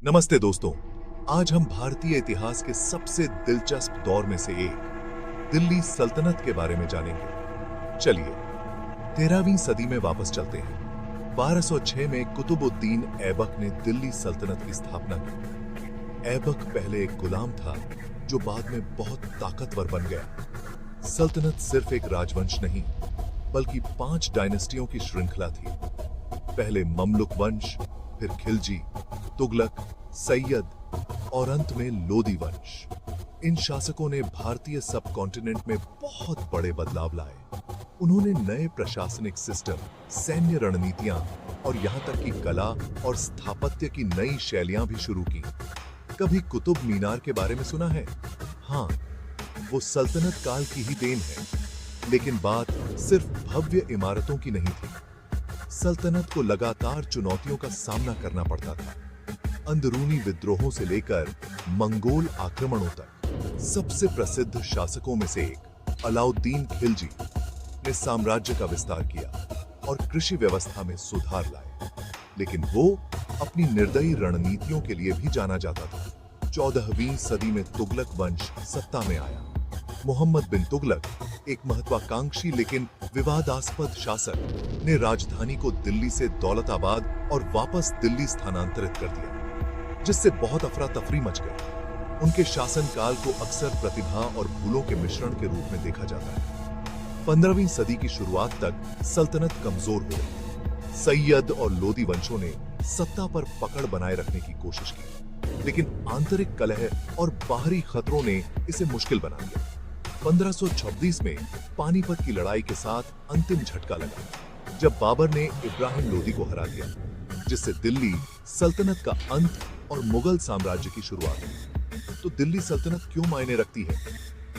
नमस्ते दोस्तों, आज हम भारतीय इतिहास के सबसे दिलचस्प दौर में से एक दिल्ली सल्तनत के बारे में जानेंगे। चलिए 13वीं सदी में वापस चलते हैं। 1206 में कुतुबुद्दीन ऐबक ने दिल्ली सल्तनत की स्थापना की। ऐबक पहले एक गुलाम था जो बाद में बहुत ताकतवर बन गया। सल्तनत सिर्फ एक राजवंश नहीं बल्कि 5 डायनेस्टियों की श्रृंखला थी। पहले ममलुक वंश, फिर खिलजी, तुगलक, सैयद और अंत में लोदी वंश। इन शासकों ने भारतीय सब कॉन्टिनेंट में बहुत बड़े बदलाव लाए। उन्होंने नए प्रशासनिक सिस्टम, सैन्य रणनीतियां और यहां तक कि कला और स्थापत्य की नई शैलियां भी शुरू की। कभी कुतुब मीनार के बारे में सुना है? हाँ, वो सल्तनत काल की ही देन है। लेकिन बात सिर्फ भव्य इमारतों की नहीं थी। सल्तनत को लगातार चुनौतियों का सामना करना पड़ता था। अंदरूनी विद्रोहों से लेकर मंगोल आक्रमणों तक। सबसे प्रसिद्ध शासकों में से एक अलाउद्दीन खिलजी ने साम्राज्य का विस्तार किया और कृषि व्यवस्था में सुधार लाए। लेकिन वो अपनी निर्दयी रणनीतियों के लिए भी जाना जाता था। 14वीं सदी में तुगलक वंश सत्ता में आया। मोहम्मद बिन तुगलक, एक महत्वाकांक्षी लेकिन विवादास्पद शासक, ने राजधानी को दिल्ली से दौलताबाद और वापस दिल्ली स्थानांतरित कर दिया, जिससे बहुत अफरा तफरी मच गई। उनके शासनकाल को अक्सर प्रतिभा और भूलों के मिश्रण के रूप में देखा जाता है। 15वीं सदी की शुरुआत तक सल्तनत कमजोर हो गई। सैयद और लोदी वंशों ने सत्ता पर पकड़ बनाए रखने की कोशिश की, लेकिन आंतरिक कलह और बाहरी खतरों ने इसे मुश्किल बना दिया। 1526 में पानीपत की लड़ाई के साथ अंतिम झटका लगा, जब बाबर ने इब्राहिम लोदी को हरा दिया, जिससे दिल्ली सल्तनत का अंत और मुगल साम्राज्य की शुरुआत हुई। तो दिल्ली सल्तनत क्यों मायने रखती है?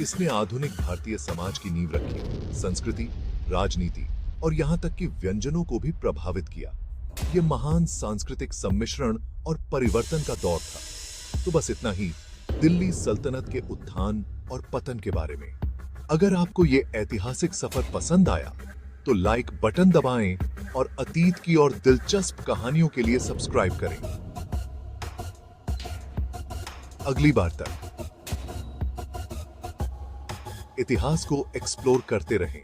इसने आधुनिक भारतीय समाज की नींव रखी, संस्कृति, राजनीति और यहाँ तक कि व्यंजनों को भी प्रभावित किया। ये महान सांस्कृतिक सम्मिश्रण और परिवर्तन का दौर था। तो बस इतना ही दिल्ली सल्तनत के उत्थान और पतन के बारे में। अगर आपको ये ऐतिहासिक सफर पसंद आया तो लाइक बटन दबाएं और अतीत की और दिलचस्प कहानियों के लिए सब्सक्राइब करें। अगली बार तक इतिहास को एक्सप्लोर करते रहें।